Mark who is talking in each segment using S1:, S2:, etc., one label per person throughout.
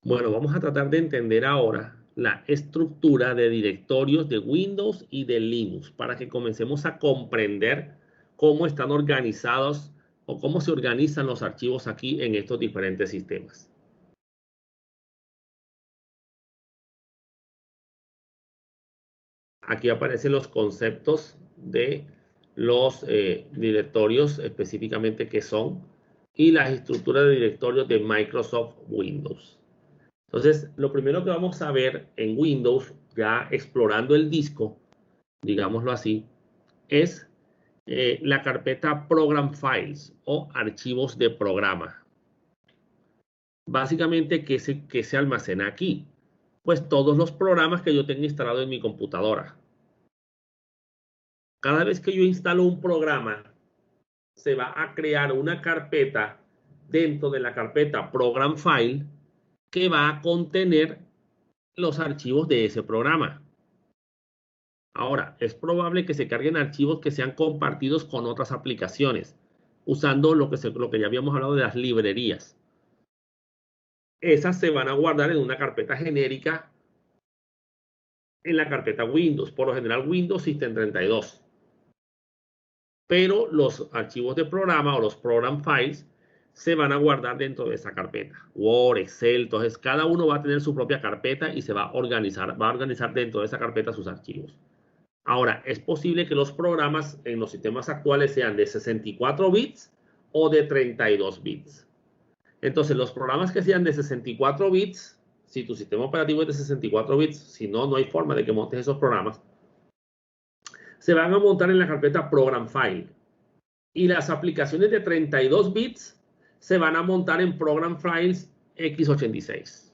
S1: Bueno, vamos a tratar de entender ahora la estructura de directorios de Windows y de Linux para que comencemos a comprender cómo están organizados o cómo se organizan los archivos aquí en estos diferentes sistemas. Aquí aparecen los conceptos de los directorios específicamente que son y las estructuras de directorios de Microsoft Windows. Entonces, lo primero que vamos a ver en Windows, ya explorando el disco, digámoslo así, es la carpeta Program Files o archivos de programa. Básicamente, ¿qué se almacena aquí? Pues todos los programas que yo tenga instalados en mi computadora. Cada vez que yo instalo un programa, se va a crear una carpeta dentro de la carpeta Program File que va a contener los archivos de ese programa. Ahora, es probable que se carguen archivos que sean compartidos con otras aplicaciones, usando lo que ya habíamos hablado de las librerías. Esas se van a guardar en una carpeta genérica en la carpeta Windows, por lo general Windows System 32. Pero los archivos de programa o los program files se van a guardar dentro de esa carpeta. Word, Excel, entonces cada uno va a tener su propia carpeta y se va a organizar dentro de esa carpeta sus archivos. Ahora, es posible que los programas en los sistemas actuales sean de 64 bits o de 32 bits. Entonces, los programas que sean de 64 bits, si tu sistema operativo es de 64 bits, si no, no hay forma de que montes esos programas, se van a montar en la carpeta Program File. Y las aplicaciones de 32 bits se van a montar en Program Files x86.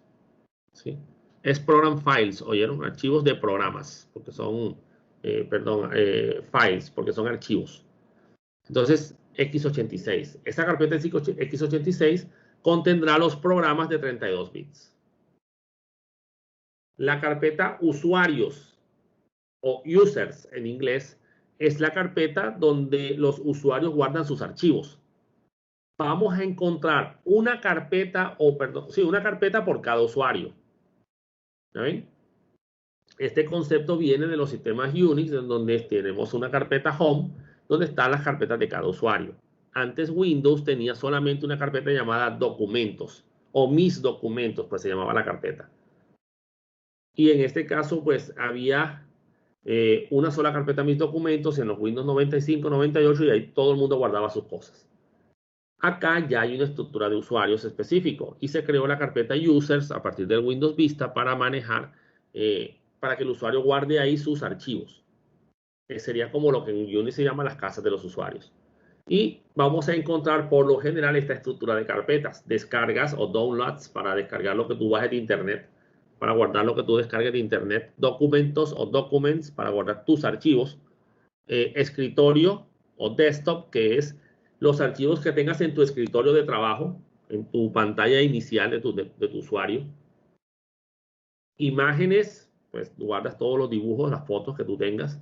S1: ¿Sí? Es Program Files, ¿oyeron? Archivos de programas, porque son, files, porque son archivos. Entonces, x86. Esa carpeta x86 contendrá los programas de 32 bits. La carpeta usuarios o users en inglés es la carpeta donde los usuarios guardan sus archivos. Vamos a encontrar una carpeta, una carpeta por cada usuario. ¿Ven? Este concepto viene de los sistemas Unix, en donde tenemos una carpeta home, donde están las carpetas de cada usuario. Antes Windows tenía solamente una carpeta llamada documentos, o mis documentos, pues se llamaba la carpeta. Y en este caso, pues había una sola carpeta mis documentos en los Windows 95, 98 y ahí todo el mundo guardaba sus cosas. Acá ya hay una estructura de usuarios específico y se creó la carpeta users a partir del Windows Vista para manejar, para que el usuario guarde ahí sus archivos. Sería como lo que en Unix se llama las casas de los usuarios. Y vamos a encontrar por lo general esta estructura de carpetas, descargas o downloads para descargar lo que tú bajes de internet, para guardar lo que tú descargues de internet, documentos o documents para guardar tus archivos, escritorio o desktop, que es los archivos que tengas en tu escritorio de trabajo, en tu pantalla inicial de tu usuario. Imágenes, pues guardas todos los dibujos, las fotos que tú tengas.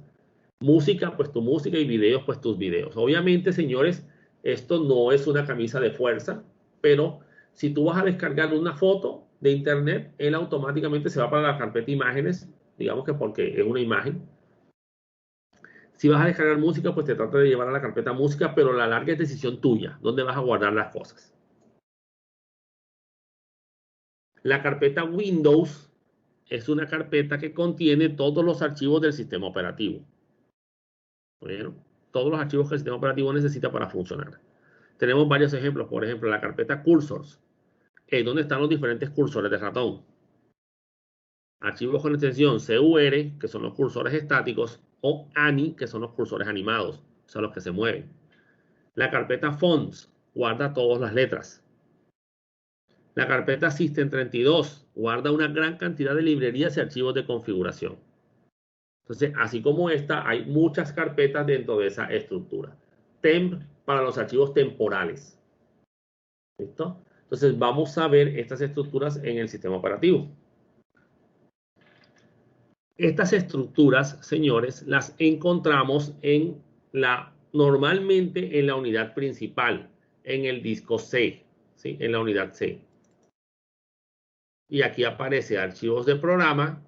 S1: Música, pues tu música y videos, pues tus videos. Obviamente, señores, esto no es una camisa de fuerza, pero si tú vas a descargar una foto de internet, él automáticamente se va para la carpeta imágenes, digamos que porque es una imagen. Si vas a descargar música, pues te trata de llevar a la carpeta música, pero la larga es decisión tuya, dónde vas a guardar las cosas. La carpeta Windows es una carpeta que contiene todos los archivos del sistema operativo. Bueno, todos los archivos que el sistema operativo necesita para funcionar. Tenemos varios ejemplos, por ejemplo, la carpeta Cursors, donde están los diferentes cursores de ratón. Archivos con extensión CUR, que son los cursores estáticos, o ANI, que son los cursores animados, o sea, los que se mueven. La carpeta Fonts guarda todas las letras. La carpeta System32 guarda una gran cantidad de librerías y archivos de configuración. Entonces, así como esta, hay muchas carpetas dentro de esa estructura. Temp para los archivos temporales. ¿Listo? Entonces, vamos a ver estas estructuras en el sistema operativo. Estas estructuras, señores, las encontramos normalmente en la unidad principal, en el disco C, ¿sí? En la unidad C. Y aquí aparece archivos de programa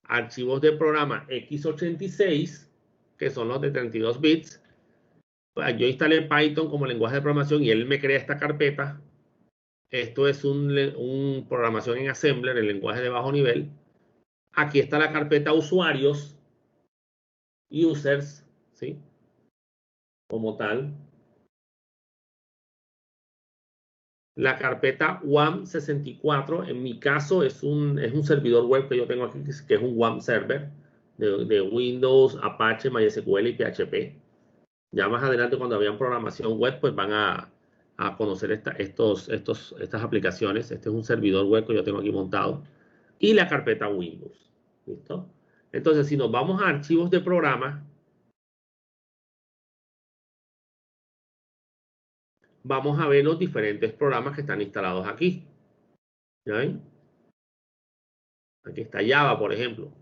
S1: x86, que son los de 32 bits. Yo instalé Python como lenguaje de programación y él me crea esta carpeta. Esto es un programación en Assembler, el lenguaje de bajo nivel. Aquí está la carpeta usuarios, users, ¿sí? Como tal. La carpeta WAM64, en mi caso, es un servidor web que yo tengo aquí, que es un WAM server de Windows, Apache, MySQL y PHP. Ya más adelante, cuando habían programación web, pues van a conocer estas aplicaciones. Este es un servidor web que yo tengo aquí montado. Y la carpeta Windows. ¿Listo? Entonces, si nos vamos a archivos de programa, vamos a ver los diferentes programas que están instalados aquí. ¿Ya ven? Aquí está Java, por ejemplo.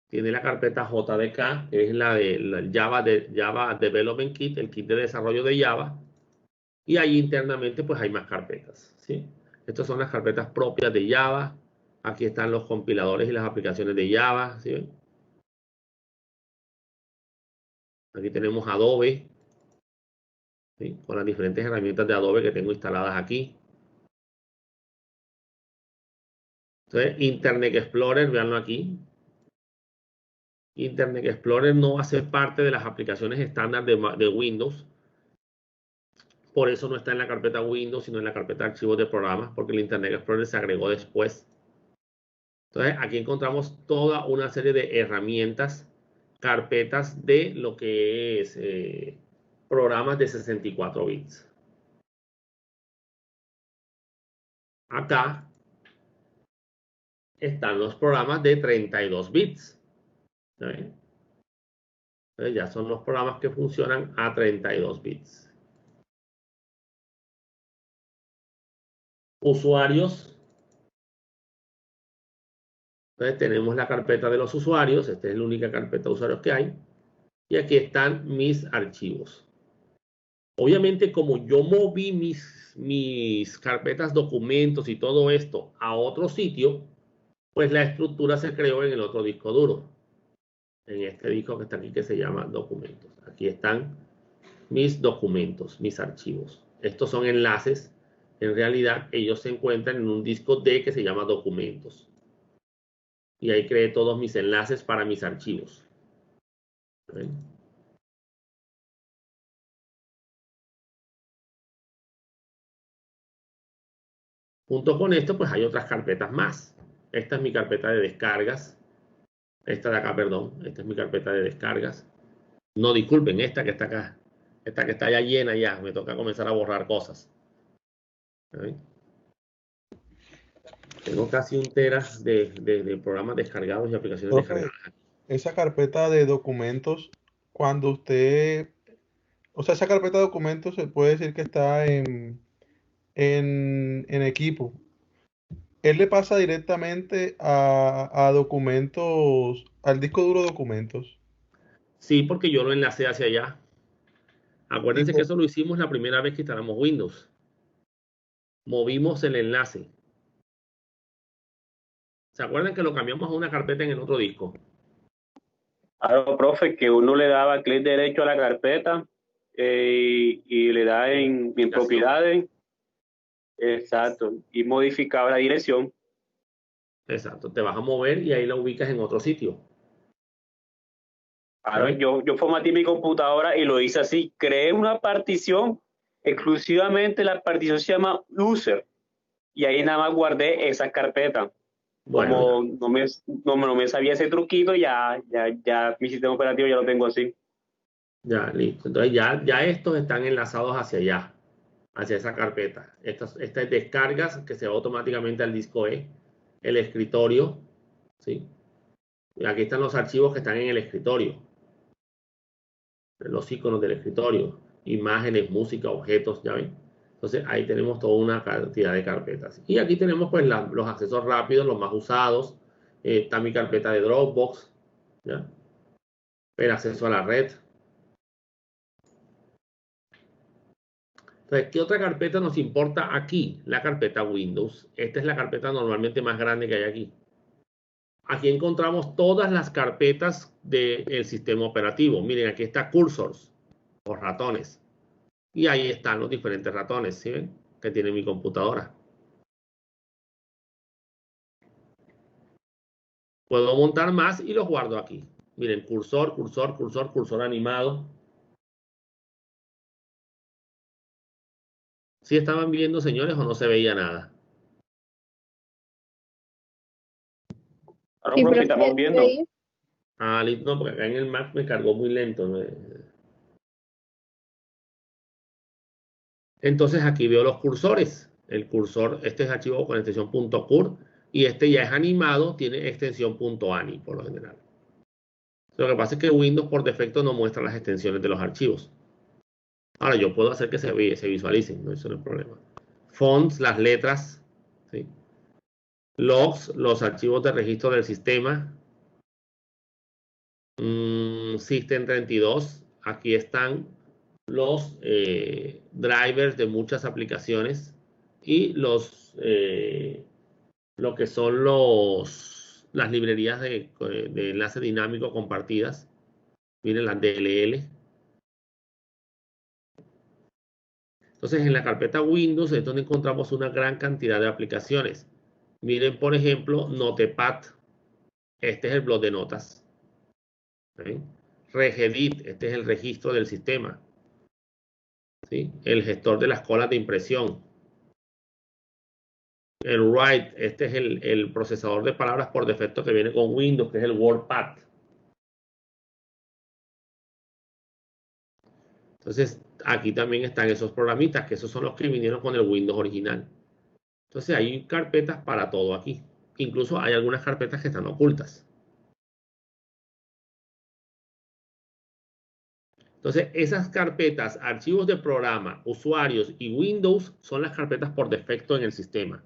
S1: Tiene la carpeta JDK, que es la de Java Development Kit, el kit de desarrollo de Java. Y ahí internamente pues hay más carpetas, ¿sí? Estas son las carpetas propias de Java. Aquí están los compiladores y las aplicaciones de Java, ¿sí? Aquí tenemos Adobe, ¿sí? Con las diferentes herramientas de Adobe que tengo instaladas aquí. Entonces, Internet Explorer, véanlo aquí. Internet Explorer no va a ser parte de las aplicaciones estándar de Windows. Por eso no está en la carpeta Windows, sino en la carpeta de archivos de programas, porque el Internet Explorer se agregó después. Entonces, aquí encontramos toda una serie de herramientas, carpetas de lo que es programas de 64 bits. Acá están los programas de 32 bits. Entonces, ya son los programas que funcionan a 32 bits. Usuarios. Entonces tenemos la carpeta de los usuarios. Esta es la única carpeta de usuarios que hay. Y aquí están mis archivos. Obviamente, como yo moví mis carpetas, documentos y todo esto a otro sitio, pues la estructura se creó en el otro disco duro. En este disco que está aquí que se llama documentos. Aquí están mis documentos, mis archivos. Estos son enlaces. En realidad, ellos se encuentran en un disco D que se llama documentos. Y ahí creé todos mis enlaces para mis archivos. ¿Ven? Junto con esto, pues hay otras carpetas más. Esta es mi carpeta de descargas. Esta de acá, perdón. Esta es mi carpeta de descargas. No, disculpen, esta que está acá. Esta que está ya llena ya. Me toca comenzar a borrar cosas. ¿Ven? Tengo casi un tera de programas descargados y aplicaciones
S2: Profe,
S1: descargadas.
S2: esa carpeta de documentos, cuando usted, o sea, esa carpeta de documentos se puede decir que está en equipo. Él le pasa directamente a documentos, al disco duro documentos.
S1: Sí, porque yo lo enlacé hacia allá.
S2: Y
S1: Acuérdense que
S2: co-
S1: eso lo hicimos la primera vez que instalamos Windows. Movimos el enlace. ¿Se acuerdan que lo cambiamos a una carpeta en el otro disco?
S3: Claro, profe, que uno le daba clic derecho a la carpeta y le da en propiedades, exacto, y modificaba la dirección.
S1: Exacto, te vas a mover y ahí la ubicas en otro sitio.
S3: Claro,
S1: ¿Sabes?
S3: yo formateé mi computadora y lo hice así. Creé una partición, exclusivamente la partición se llama user, y ahí nada más guardé esa carpeta.
S1: Bueno, ya,
S3: Como no me sabía ese truquito, ya mi sistema operativo ya lo tengo así.
S1: ya, listo. Entonces ya estos están enlazados hacia allá, hacia esa carpeta. Esta es descargas que se va automáticamente al disco E, el escritorio, ¿sí? Y aquí están los archivos que están en el escritorio, los iconos del escritorio, imágenes, música, objetos, ¿ya ven? Entonces ahí tenemos toda una cantidad de carpetas. Y aquí tenemos pues los accesos rápidos, los más usados. Está mi carpeta de Dropbox, ¿ya? El acceso a la red. Entonces, ¿qué otra carpeta nos importa aquí? La carpeta Windows. Esta es la carpeta normalmente más grande que hay aquí. Aquí encontramos todas las carpetas del sistema operativo. Miren, aquí está cursors, o ratones. Y ahí están los diferentes ratones, ¿sí ven? Que tiene mi computadora. Puedo montar más y los guardo aquí. Miren, cursor, cursor, cursor, cursor animado. ¿Sí estaban viendo, señores, o no se veía nada?
S3: Ahora,
S4: Sí,
S3: profe,
S4: profe,
S3: estamos viendo.
S4: ahí.
S1: Ah, listo, no, porque acá en el Mac me cargó muy lento. Entonces aquí veo los cursores. El cursor, este es archivo con extensión .cur y este ya es animado, tiene extensión .ani por lo general. Lo que pasa es que Windows por defecto no muestra las extensiones de los archivos. Ahora yo puedo hacer que se visualicen, no, eso no es problema. Fonts, las letras, ¿sí? Logs, los archivos de registro del sistema. System32, aquí están los drivers de muchas aplicaciones y lo que son las librerías de enlace dinámico compartidas. Miren las DLL. Entonces, en la carpeta Windows es donde encontramos una gran cantidad de aplicaciones. Miren, por ejemplo, Notepad. Este es el bloc de notas. ¿Sí? Regedit, este es el registro del sistema. ¿Sí? El gestor de las colas de impresión. El Write, este es el procesador de palabras por defecto que viene con Windows, que es el WordPad. Entonces, aquí también están esos programitas, que esos son los que vinieron con el Windows original. Entonces, hay carpetas para todo aquí. Incluso hay algunas carpetas que están ocultas. Entonces, esas carpetas, archivos de programa, usuarios y Windows son las carpetas por defecto en el sistema.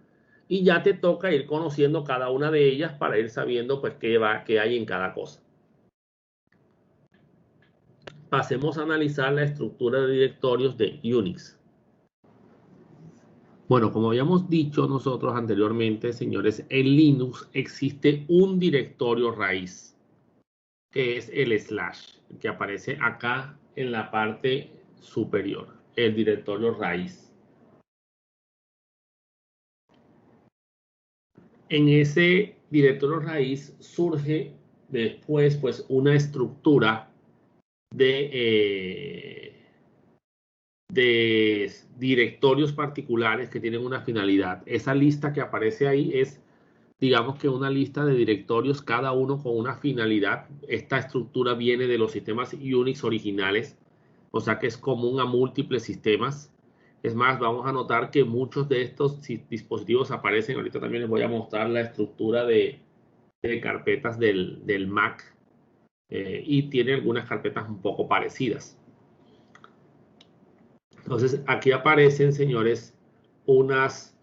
S1: Y ya te toca ir conociendo cada una de ellas para ir sabiendo pues qué hay en cada cosa. Pasemos a analizar la estructura de directorios de Unix. Bueno, como habíamos dicho nosotros anteriormente, señores, en Linux existe un directorio raíz, que es el / que aparece acá en la parte superior, el directorio raíz. En ese directorio raíz surge después pues una estructura de directorios particulares que tienen una finalidad. Esa lista que aparece ahí es, digamos que una lista de directorios, cada uno con una finalidad. Esta estructura viene de los sistemas Unix originales, o sea que es común a múltiples sistemas. Es más, vamos a notar que muchos de estos dispositivos aparecen. Ahorita también les voy a mostrar la estructura de carpetas del Mac y tiene algunas carpetas un poco parecidas. Entonces, aquí aparecen, señores, unas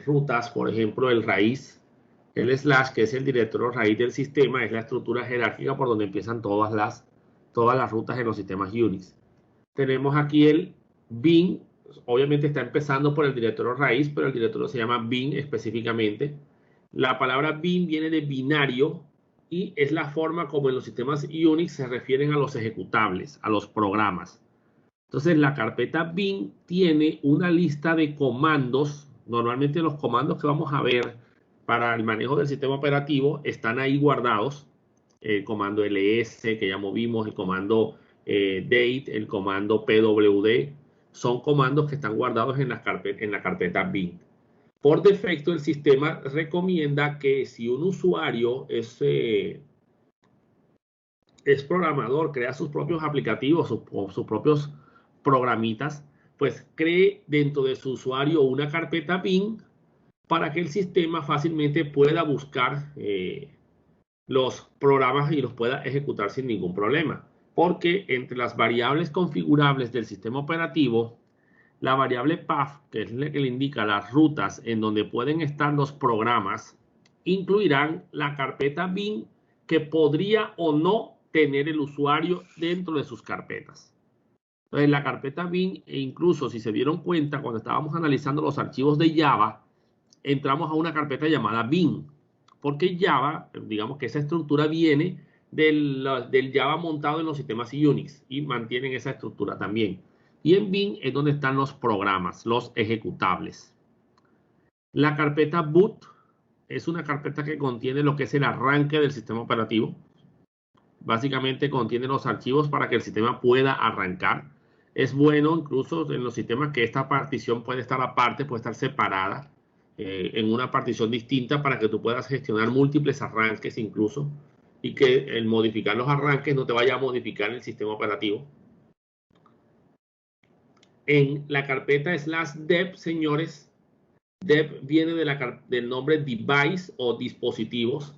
S1: rutas, por ejemplo, el raíz, el / que es el directorio raíz del sistema, es la estructura jerárquica por donde empiezan todas las rutas en los sistemas Unix. Tenemos aquí el bin, obviamente está empezando por el directorio raíz, pero el directorio se llama bin específicamente. La palabra bin viene de binario y es la forma como en los sistemas Unix se refieren a los ejecutables, a los programas. Entonces, la carpeta bin tiene una lista de comandos. Normalmente los comandos que vamos a ver para el manejo del sistema operativo están ahí guardados. El comando ls, que ya movimos, el comando date, el comando pwd, son comandos que están guardados en la carpeta bin. Por defecto, el sistema recomienda que si un usuario es programador, crea sus propios aplicativos, sus propios programitas, pues cree dentro de su usuario una carpeta bin para que el sistema fácilmente pueda buscar los programas y los pueda ejecutar sin ningún problema. Porque entre las variables configurables del sistema operativo, la variable path, que es la que le indica las rutas en donde pueden estar los programas, incluirán la carpeta bin que podría o no tener el usuario dentro de sus carpetas. Entonces, la carpeta bin, e incluso si se dieron cuenta, cuando estábamos analizando los archivos de Java, entramos a una carpeta llamada bin, porque Java, digamos que esa estructura viene del Java montado en los sistemas Unix y mantienen esa estructura también. Y en bin es donde están los programas, los ejecutables. La carpeta boot es una carpeta que contiene lo que es el arranque del sistema operativo. Básicamente contiene los archivos para que el sistema pueda arrancar. Es bueno incluso en los sistemas que esta partición puede estar aparte, puede estar separada en una partición distinta para que tú puedas gestionar múltiples arranques incluso y que el modificar los arranques no te vaya a modificar el sistema operativo. En la carpeta /dev, señores, dev viene del nombre device o dispositivos.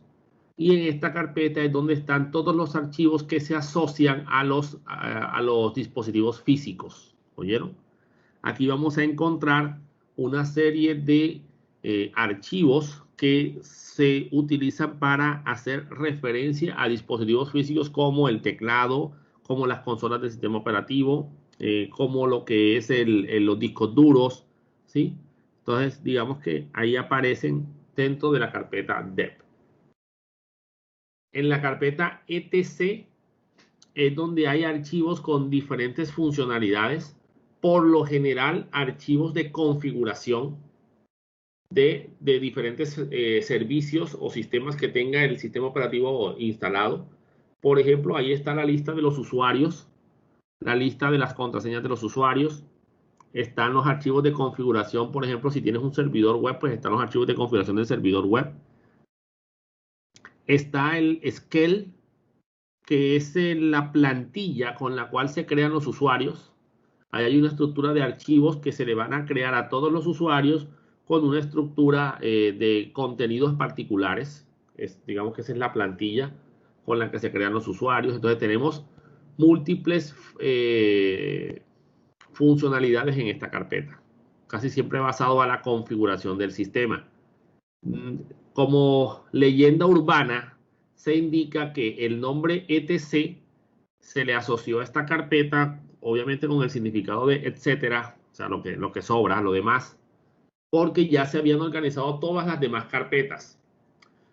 S1: Y en esta carpeta es donde están todos los archivos que se asocian a los dispositivos físicos. ¿Oyeron? Aquí vamos a encontrar una serie de archivos que se utilizan para hacer referencia a dispositivos físicos como el teclado, como las consolas del sistema operativo, como lo que es los discos duros, ¿sí? Entonces, digamos que ahí aparecen dentro de la carpeta dev. En la carpeta etc es donde hay archivos con diferentes funcionalidades, por lo general archivos de configuración de diferentes servicios o sistemas que tenga el sistema operativo instalado. Por ejemplo, ahí está la lista de los usuarios, la lista de las contraseñas de los usuarios. Están los archivos de configuración, por ejemplo, si tienes un servidor web, pues están los archivos de configuración del servidor web. Está el SQL, que es la plantilla con la cual se crean los usuarios. Ahí hay una estructura de archivos que se le van a crear a todos los usuarios con una estructura de contenidos particulares. Digamos que esa es la plantilla con la que se crean los usuarios. Entonces tenemos múltiples funcionalidades en esta carpeta, casi siempre basado a la configuración del sistema. Como leyenda urbana, se indica que el nombre etc se le asoció a esta carpeta, obviamente con el significado de etcétera, o sea, lo que sobra, lo demás, porque ya se habían organizado todas las demás carpetas.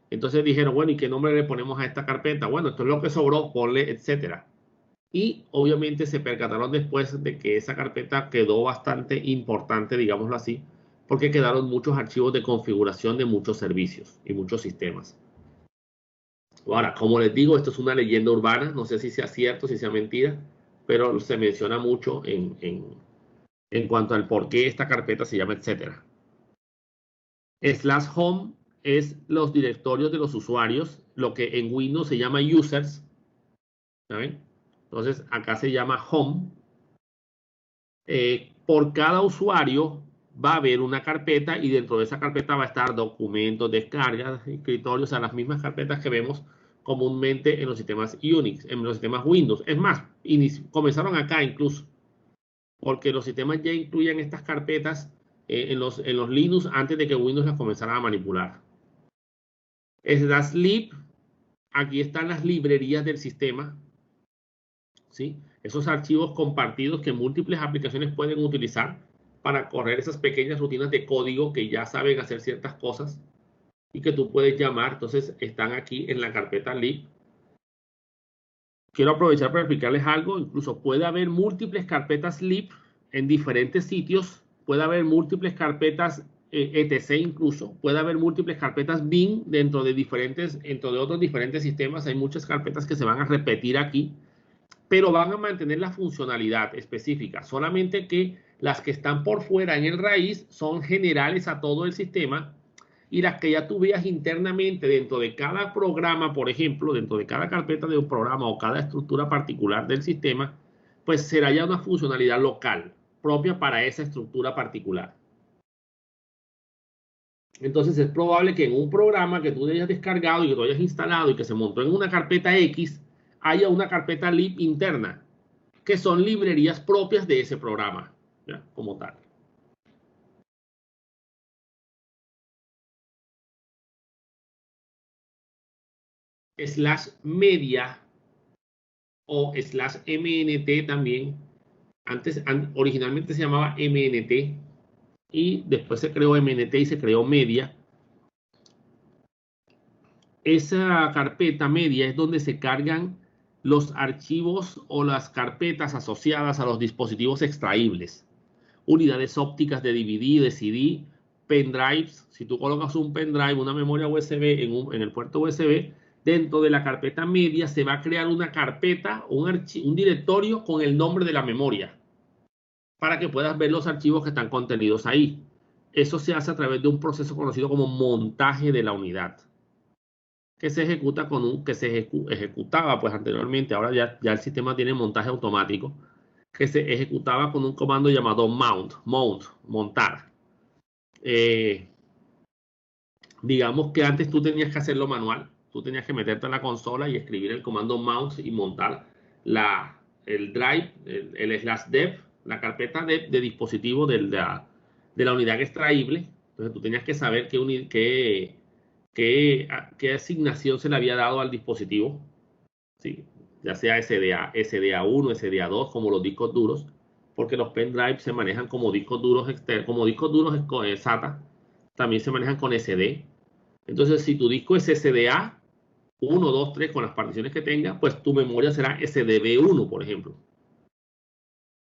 S1: Entonces dijeron, bueno, ¿y qué nombre le ponemos a esta carpeta? Bueno, esto es lo que sobró, ponle etcétera. Y obviamente se percataron después de que esa carpeta quedó bastante importante, digámoslo así, porque quedaron muchos archivos de configuración de muchos servicios y muchos sistemas. Ahora, como les digo, esto es una leyenda urbana, no sé si sea cierto, si sea mentira, pero se menciona mucho en cuanto al por qué esta carpeta se llama etcétera. /home es los directorios de los usuarios, lo que en Windows se llama users, ¿saben? Entonces, acá se llama home. Por cada usuario va a haber una carpeta y dentro de esa carpeta va a estar documentos, descargas, escritorios, o sea, las mismas carpetas que vemos comúnmente en los sistemas Unix, en los sistemas Windows. Es más, comenzaron acá incluso, porque los sistemas ya incluían estas carpetas en los Linux antes de que Windows las comenzara a manipular. /lib, aquí están las librerías del sistema, ¿sí? Esos archivos compartidos que múltiples aplicaciones pueden utilizar para correr esas pequeñas rutinas de código que ya saben hacer ciertas cosas y que tú puedes llamar. Entonces están aquí en la carpeta lib. Quiero aprovechar para explicarles algo. Incluso puede haber múltiples carpetas lib en diferentes sitios. Puede haber múltiples carpetas etc. Incluso puede haber múltiples carpetas bin dentro de otros diferentes sistemas. Hay muchas carpetas que se van a repetir aquí, pero van a mantener la funcionalidad específica, solamente que las que están por fuera en el raíz son generales a todo el sistema y las que ya tú veas internamente dentro de cada programa, por ejemplo, dentro de cada carpeta de un programa o cada estructura particular del sistema, pues será ya una funcionalidad local, propia para esa estructura particular. Entonces es probable que en un programa que tú hayas descargado y que tú hayas instalado y que se montó en una carpeta X, haya una carpeta lib interna, que son librerías propias de ese programa, ¿ya? Como tal. /media o /mnt también Originalmente se llamaba MNT y después se creó MNT y se creó media. Esa carpeta media es donde se cargan los archivos o las carpetas asociadas a los dispositivos extraíbles. Unidades ópticas de DVD, de CD, pendrives. Si tú colocas un pendrive, una memoria USB en el puerto USB, dentro de la carpeta media se va a crear una carpeta, un directorio con el nombre de la memoria para que puedas ver los archivos que están contenidos ahí. Eso se hace a través de un proceso conocido como montaje de la unidad, que se ejecuta ejecutaba pues anteriormente. Ahora ya el sistema tiene montaje automático, que se ejecutaba con un comando llamado montar. Digamos que antes tú tenías que hacerlo manual. Tú tenías que meterte en la consola y escribir el comando mount y montar el drive, el /dev, la carpeta de dispositivo de la unidad extraíble. Entonces tú tenías que saber qué asignación se le había dado al dispositivo, ¿sí? Ya sea SDA, SDA1, SDA2, como los discos duros, porque los pendrives se manejan como discos duros externos, como discos duros SATA, también se manejan con SD. Entonces, si tu disco es SDA 1, 2, 3, con las particiones que tenga, pues tu memoria será SDB1, por ejemplo.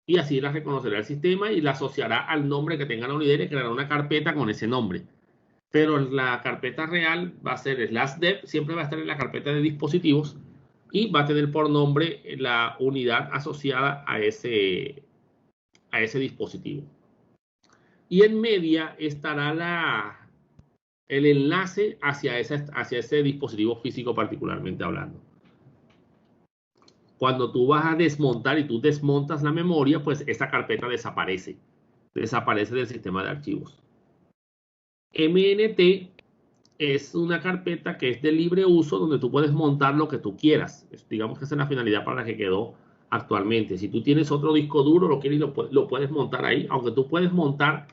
S1: Y así la reconocerá el sistema y la asociará al nombre que tenga la unidad y creará una carpeta con ese nombre. Pero la carpeta real va a ser /dev, siempre va a estar en la carpeta de dispositivos y va a tener por nombre la unidad asociada a ese dispositivo. Y en media estará el enlace hacia ese dispositivo físico particularmente hablando. Cuando tú vas a desmontar y tú desmontas la memoria, pues esa carpeta desaparece del sistema de archivos. MNT es una carpeta que es de libre uso donde tú puedes montar lo que tú quieras. Digamos que esa es la finalidad para la que quedó actualmente. Si tú tienes otro disco duro, lo quieres y lo puedes montar ahí, aunque tú puedes montar,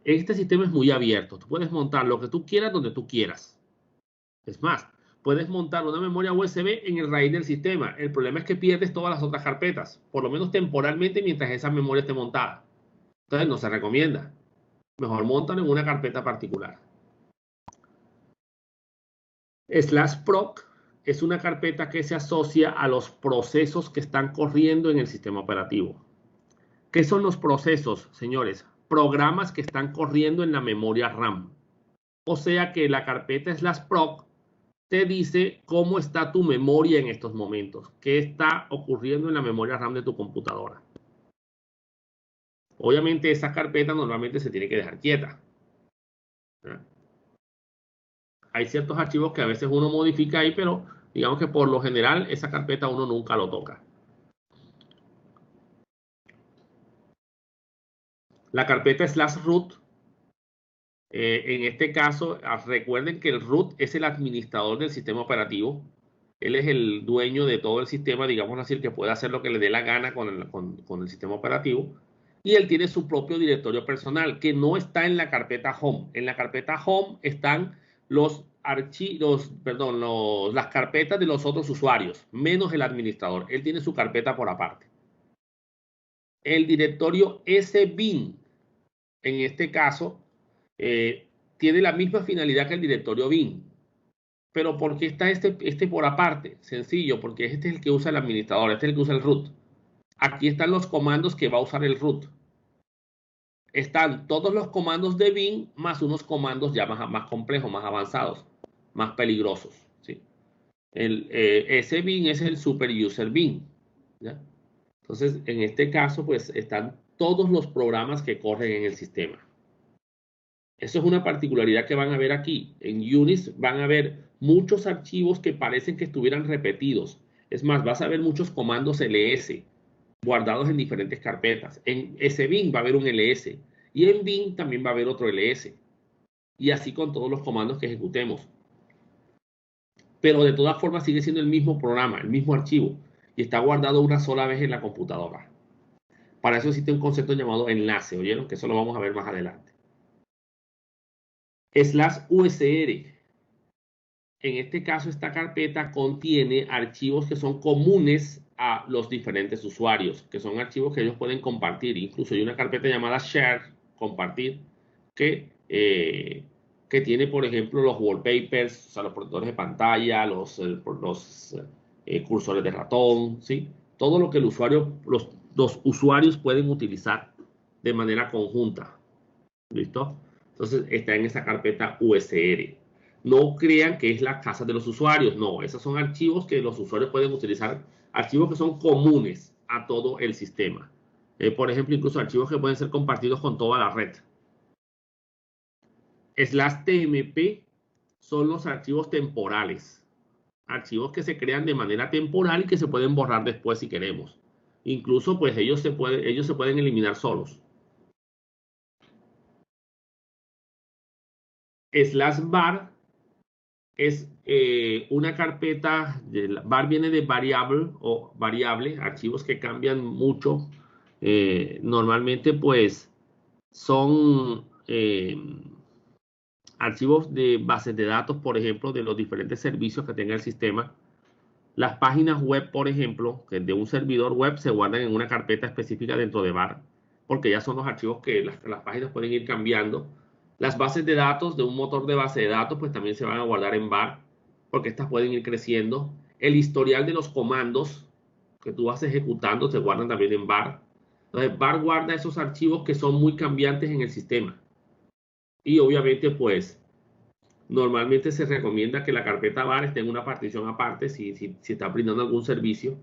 S1: este sistema es muy abierto. Tú puedes montar lo que tú quieras donde tú quieras. Es más, puedes montar una memoria USB en el raíz del sistema. El problema es que pierdes todas las otras carpetas, por lo menos temporalmente mientras esa memoria esté montada. Entonces no se recomienda. Mejor montan en una carpeta particular. /proc es una carpeta que se asocia a los procesos que están corriendo en el sistema operativo. ¿Qué son los procesos, señores? Programas que están corriendo en la memoria RAM. O sea que la carpeta /proc te dice cómo está tu memoria en estos momentos, qué está ocurriendo en la memoria RAM de tu computadora. Obviamente esa carpeta normalmente se tiene que dejar quieta. Hay ciertos archivos que a veces uno modifica ahí, pero digamos que por lo general esa carpeta uno nunca lo toca. La carpeta /root, en este caso, recuerden que el root es el administrador del sistema operativo. Él es el dueño de todo el sistema, digamos así, el que puede hacer lo que le dé la gana con el sistema operativo. Y él tiene su propio directorio personal, que no está en la carpeta home. En la carpeta home están las carpetas de los otros usuarios, menos el administrador. Él tiene su carpeta por aparte. El directorio sbin, en este caso, tiene la misma finalidad que el directorio bin. Pero ¿por qué está este por aparte? Sencillo, porque este es el que usa el administrador, este es el que usa el root. Aquí están los comandos que va a usar el root. Están todos los comandos de bin más unos comandos ya más complejos, más avanzados, más peligrosos. ¿Sí? Ese bin es el super user bin. ¿Ya? Entonces, en este caso, pues están todos los programas que corren en el sistema. Eso es una particularidad que van a ver aquí. En Unix van a ver muchos archivos que parecen que estuvieran repetidos. Es más, vas a ver muchos comandos ls guardados en diferentes carpetas. En sbin va a haber un ls y en bin también va a haber otro ls. Y así con todos los comandos que ejecutemos. Pero de todas formas sigue siendo el mismo programa, el mismo archivo. Y está guardado una sola vez en la computadora. Para eso existe un concepto llamado enlace, ¿oyeron? Que eso lo vamos a ver más adelante. /usr. en este caso, esta carpeta contiene archivos que son comunes a los diferentes usuarios, que son archivos que ellos pueden compartir. Incluso hay una carpeta llamada Share, compartir, que tiene, por ejemplo, los wallpapers, o sea, los protectores de pantalla, los cursores de ratón, ¿sí? Todo lo que el usuario, los usuarios pueden utilizar de manera conjunta. ¿Listo? Entonces está en esa carpeta USR. No crean que es la casa de los usuarios. No, esos son archivos que los usuarios pueden utilizar. Archivos que son comunes a todo el sistema. Por ejemplo, incluso archivos que pueden ser compartidos con toda la red. /tmp son los archivos temporales. Archivos que se crean de manera temporal y que se pueden borrar después si queremos. Incluso, pues ellos se pueden eliminar solos. /var es una carpeta, var viene de variable o variable, archivos que cambian mucho. Normalmente pues son archivos de bases de datos, por ejemplo, de los diferentes servicios que tenga el sistema. Las páginas web, por ejemplo, que de un servidor web se guardan en una carpeta específica dentro de var, porque ya son los archivos que las páginas pueden ir cambiando. Las bases de datos de un motor de base de datos, pues también se van a guardar en var, porque estas pueden ir creciendo. El historial de los comandos que tú vas ejecutando se guardan también en var. Entonces, var guarda esos archivos que son muy cambiantes en el sistema. Y obviamente, pues, normalmente se recomienda que la carpeta var esté en una partición aparte si está brindando algún servicio,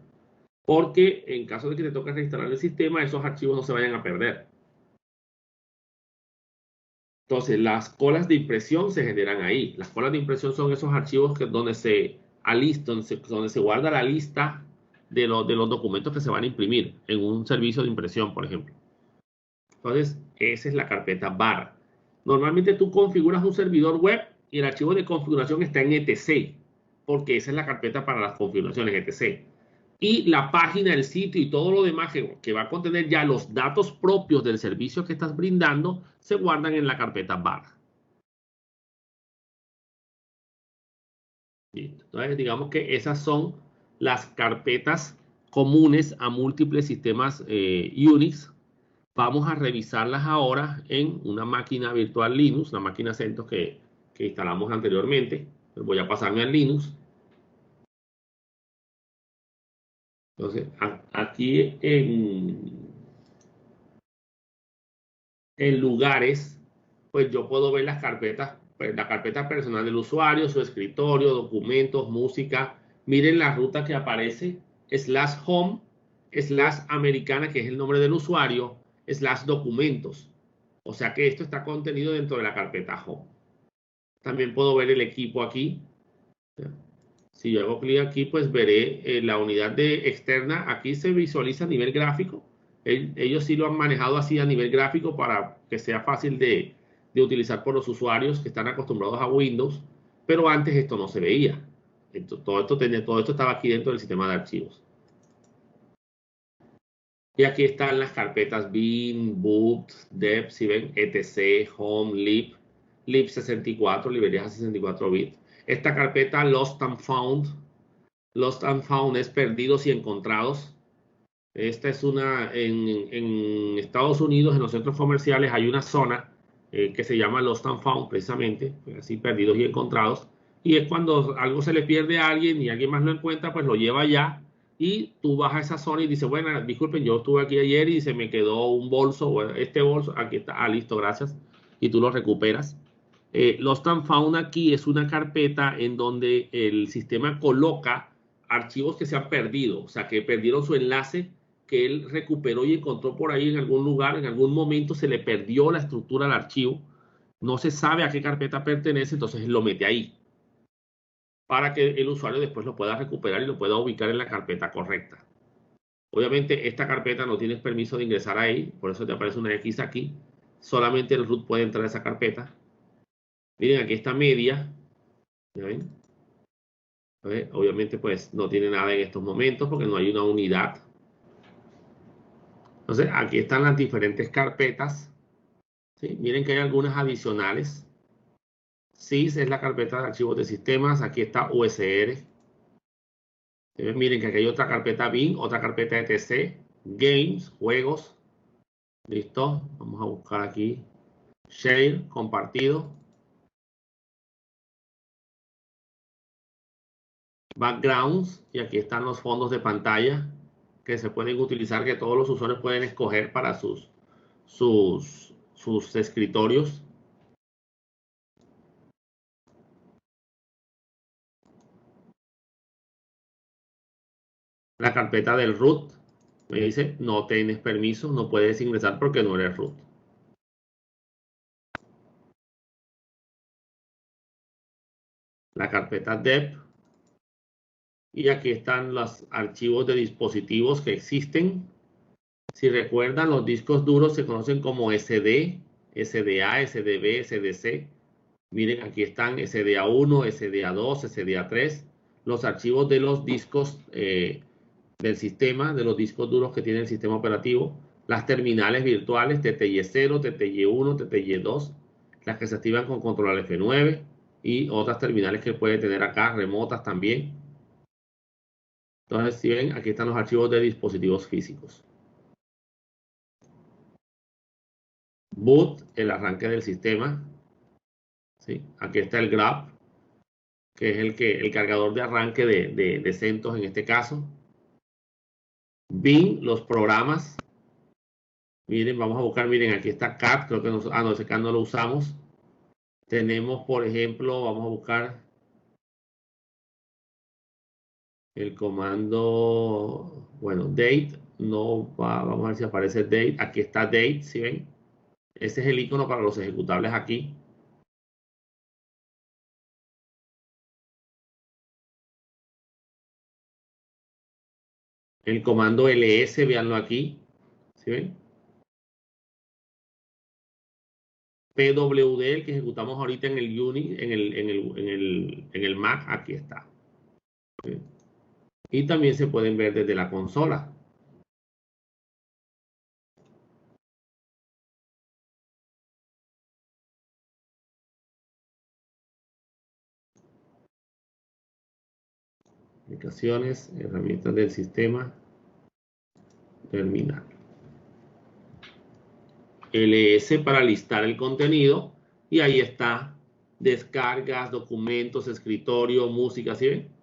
S1: porque en caso de que te toque reinstalar el sistema, esos archivos no se vayan a perder. Entonces, las colas de impresión se generan ahí. Las colas de impresión son esos archivos donde se guarda la lista de los documentos que se van a imprimir en un servicio de impresión, por ejemplo. Entonces, esa es la carpeta var. Normalmente tú configuras un servidor web y el archivo de configuración está en etc, porque esa es la carpeta para las configuraciones etc. Y la página, el sitio y todo lo demás que va a contener ya los datos propios del servicio que estás brindando se guardan en la carpeta var. Listo. Entonces, digamos que esas son las carpetas comunes a múltiples sistemas Unix. Vamos a revisarlas ahora en una máquina virtual Linux, la máquina CentOS que instalamos anteriormente. Voy a pasarme al Linux. Entonces, aquí en lugares, pues yo puedo ver las carpetas, pues, la carpeta personal del usuario, su escritorio, documentos, música. Miren la ruta que aparece, /home, /americana, que es el nombre del usuario, /documentos. O sea que esto está contenido dentro de la carpeta home. También puedo ver el equipo aquí. Si yo hago clic aquí, pues veré la unidad externa. Aquí se visualiza a nivel gráfico. Ellos sí lo han manejado así a nivel gráfico para que sea fácil de utilizar por los usuarios que están acostumbrados a Windows. Pero antes esto no se veía. Todo esto estaba aquí dentro del sistema de archivos. Y aquí están las carpetas bin, boot, dev, si ven, etc, home, lib, lib64, librerías a 64 bits. Esta carpeta Lost and Found. Lost and Found es perdidos y encontrados. Esta es una, en Estados Unidos, en los centros comerciales, hay una zona que se llama Lost and Found, precisamente, así perdidos y encontrados. Y es cuando algo se le pierde a alguien y alguien más lo encuentra, pues lo lleva allá. Y tú vas a esa zona y dices, bueno, disculpen, yo estuve aquí ayer y se me quedó un bolso, bueno, este bolso, aquí está, listo, gracias. Y tú lo recuperas. Lost and Found aquí es una carpeta en donde el sistema coloca archivos que se han perdido, o sea, que perdieron su enlace, que él recuperó y encontró por ahí en algún lugar, en algún momento se le perdió la estructura del archivo, no se sabe a qué carpeta pertenece, entonces él lo mete ahí, para que el usuario después lo pueda recuperar y lo pueda ubicar en la carpeta correcta. Obviamente esta carpeta no tienes permiso de ingresar ahí, por eso te aparece una X aquí, solamente el root puede entrar a esa carpeta. Miren, aquí está media. ¿Ya ven? Obviamente, pues no tiene nada en estos momentos porque no hay una unidad. Entonces, aquí están las diferentes carpetas. ¿Sí? Miren que hay algunas adicionales. Sys es la carpeta de archivos de sistemas. Aquí está USR. Miren que aquí hay otra carpeta bin, otra carpeta etc. Games, juegos. Listo. Vamos a buscar aquí. Share, compartido. Backgrounds. Y aquí están los fondos de pantalla que se pueden utilizar, que todos los usuarios pueden escoger para sus escritorios. La carpeta del root me dice no tienes permiso, no puedes ingresar porque no eres root. La carpeta dev. Y aquí están los archivos de dispositivos que existen. Si recuerdan, los discos duros se conocen como SD, SDA, SDB, SDC. Miren, aquí están SDA1, SDA2, SDA3. Los archivos de los discos del sistema, de los discos duros que tiene el sistema operativo. Las terminales virtuales TTY0, TTY1, TTY2. Las que se activan con control F9. Y otras terminales que puede tener acá, remotas también. Entonces, si ven, aquí están los archivos de dispositivos físicos. Boot, el arranque del sistema. ¿Sí? Aquí está el grab, que es el cargador de arranque de CentOS en este caso. Bin, los programas. Miren, vamos a buscar, miren, aquí está cat, creo que no, ese cat no lo usamos. Tenemos, por ejemplo, vamos a buscar el comando, bueno, date, no va, vamos a ver si aparece date. Aquí está date, ¿sí ven? Ese es el icono para los ejecutables aquí. El comando ls, véanlo aquí, ¿sí ven? PWD, el que ejecutamos ahorita en el Unix, en el Mac, aquí está. ¿Sí? Y también se pueden ver desde la consola. Aplicaciones, herramientas del sistema, terminal. ls para listar el contenido y ahí está descargas, documentos, escritorio, música, ¿sí ven?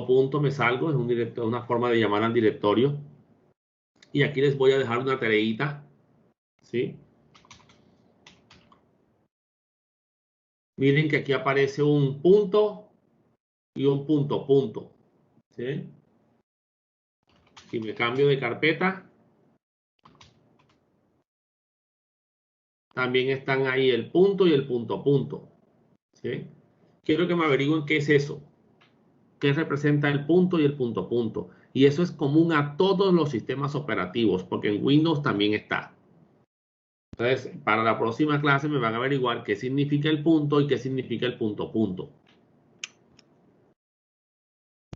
S1: Punto me salgo, es una forma de llamar al directorio. Y aquí les voy a dejar una tareita, ¿sí? Miren que aquí aparece un punto y un punto, ¿sí? Si me cambio de carpeta, también están ahí el punto y el punto, ¿sí? Quiero que me averigüen qué es eso. ¿Qué representa el punto y el punto? Y eso es común a todos los sistemas operativos, porque en Windows también está. Entonces, para la próxima clase me van a averiguar qué significa el punto y qué significa el punto.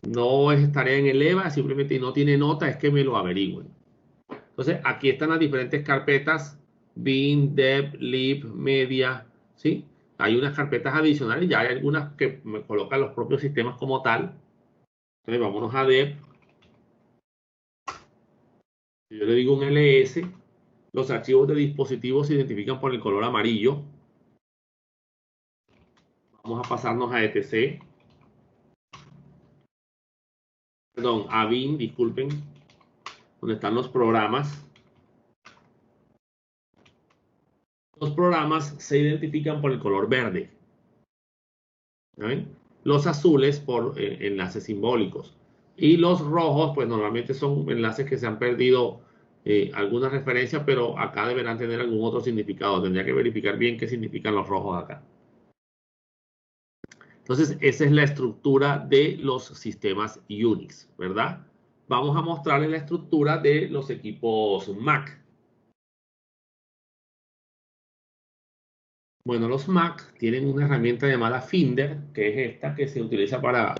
S1: No es tarea en el EVA, simplemente no tiene nota, es que me lo averigüen. Entonces, aquí están las diferentes carpetas, bin, dev, lib, media, ¿sí? Hay unas carpetas adicionales, ya hay algunas que me colocan los propios sistemas como tal. Entonces, vámonos a dev. Yo le digo un ls. Los archivos de dispositivos se identifican por el color amarillo. Vamos a pasarnos a etc. Perdón, a bin, disculpen. Donde están los programas. Los programas se identifican por el color verde. ¿Ven? Los azules por enlaces simbólicos. Y los rojos, pues normalmente son enlaces que se han perdido alguna referencia, pero acá deberán tener algún otro significado. Tendría que verificar bien qué significan los rojos acá. Entonces, esa es la estructura de los sistemas Unix, ¿verdad? Vamos a mostrarles la estructura de los equipos Mac. Bueno, los Mac tienen una herramienta llamada Finder, que es esta que se utiliza para...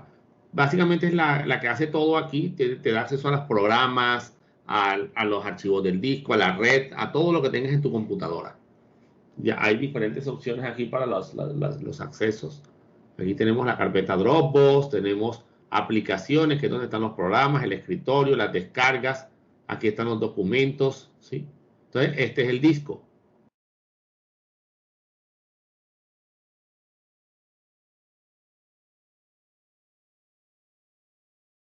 S1: Básicamente es la que hace todo aquí, te da acceso a los programas, a los archivos del disco, a la red, a todo lo que tengas en tu computadora. Ya hay diferentes opciones aquí para los accesos. Aquí tenemos la carpeta Dropbox, tenemos aplicaciones, que es donde están los programas, el escritorio, las descargas. Aquí están los documentos, ¿sí? Entonces, este es el disco.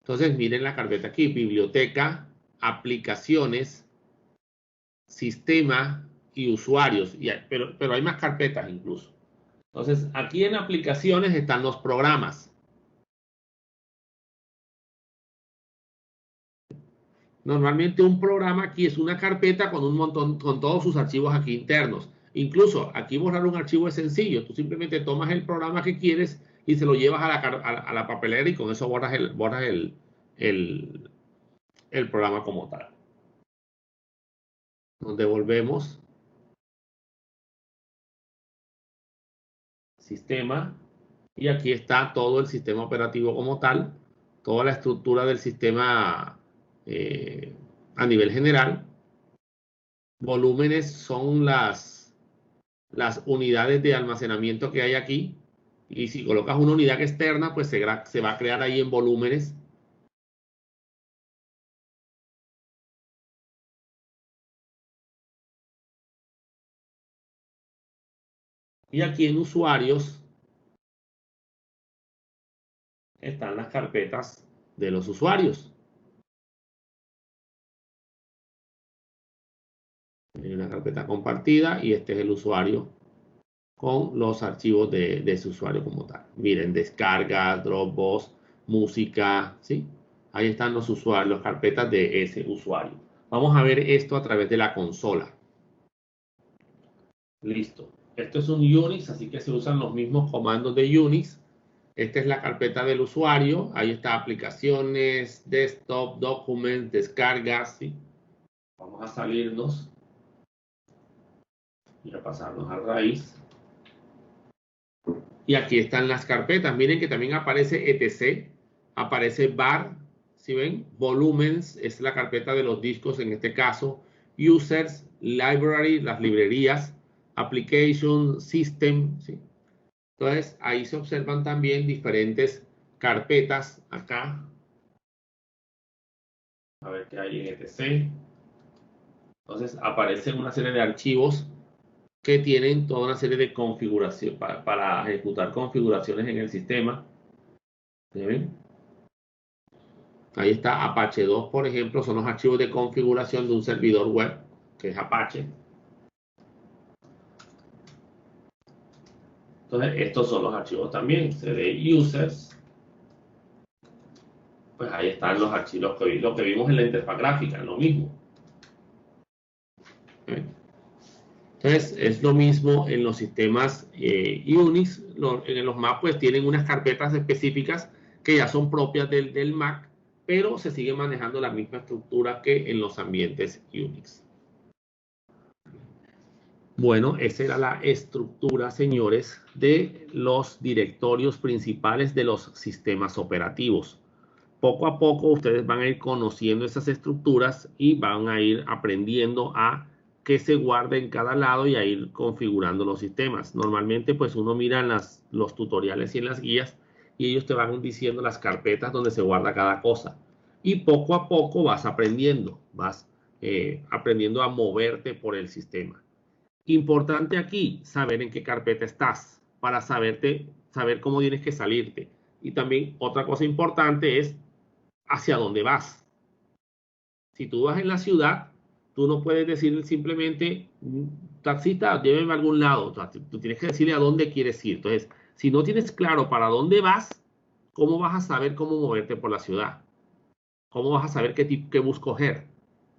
S1: Entonces, miren la carpeta aquí, biblioteca, aplicaciones, sistema y usuarios. Pero hay más carpetas incluso. Entonces, aquí en aplicaciones están los programas. Normalmente un programa aquí es una carpeta con un montón, con todos sus archivos aquí internos. Incluso aquí borrar un archivo es sencillo. Tú simplemente tomas el programa que quieres y se lo llevas a la papelera y con eso borras el programa como tal. Nos devolvemos. Sistema. Y aquí está todo el sistema operativo como tal. Toda la estructura del sistema a nivel general. Volúmenes son las unidades de almacenamiento que hay aquí. Y si colocas una unidad externa, pues se va a crear ahí en volúmenes. Y aquí en usuarios están las carpetas de los usuarios. Hay una carpeta compartida y este es el usuario con los archivos de ese usuario como tal. Miren, descargas, Dropbox, música, ¿sí? Ahí están los usuarios, las carpetas de ese usuario. Vamos a ver esto a través de la consola. Listo. Esto es un Unix, así que se usan los mismos comandos de Unix. Esta es la carpeta del usuario. Ahí está aplicaciones, desktop, documents, descargas, ¿sí? Vamos a salirnos y a pasarnos a raíz. Y aquí están las carpetas. Miren que también aparece etc. Aparece bar. ¿Sí ven? Volumens es la carpeta de los discos en este caso. Users, library, las librerías. Application, system. ¿Sí? Entonces ahí se observan también diferentes carpetas acá. A ver qué hay en etc. Entonces aparecen una serie de archivos que tienen toda una serie de configuraciones para ejecutar configuraciones en el sistema. ¿Ven? Ahí está Apache 2, por ejemplo, son los archivos de configuración de un servidor web, que es Apache. Entonces, estos son los archivos también, cd users. Pues ahí están los archivos, lo que vimos en la interfaz gráfica, lo mismo. Entonces, es lo mismo en los sistemas Unix. En los Mac, pues tienen unas carpetas específicas que ya son propias del Mac, pero se sigue manejando la misma estructura que en los ambientes Unix. Bueno, esa era la estructura, señores, de los directorios principales de los sistemas operativos. Poco a poco ustedes van a ir conociendo esas estructuras y van a ir aprendiendo a qué se guarda en cada lado y a ir configurando los sistemas. Normalmente, pues uno mira en los tutoriales y en las guías y ellos te van diciendo las carpetas donde se guarda cada cosa. Y poco a poco vas aprendiendo, aprendiendo a moverte por el sistema. Importante aquí, saber en qué carpeta estás para saber cómo tienes que salirte. Y también otra cosa importante es hacia dónde vas. Si tú vas en la ciudad, tú no puedes decir simplemente, taxista, lléveme a algún lado. O sea, tú tienes que decirle a dónde quieres ir. Entonces, si no tienes claro para dónde vas, ¿cómo vas a saber cómo moverte por la ciudad? ¿Cómo vas a saber qué bus coger?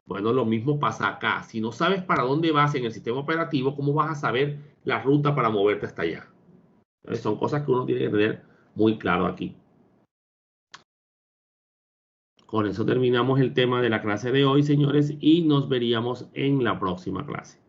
S1: Bueno, lo mismo pasa acá. Si no sabes para dónde vas en el sistema operativo, ¿cómo vas a saber la ruta para moverte hasta allá? Entonces, son cosas que uno tiene que tener muy claro aquí. Con eso terminamos el tema de la clase de hoy, señores, y nos veríamos en la próxima clase.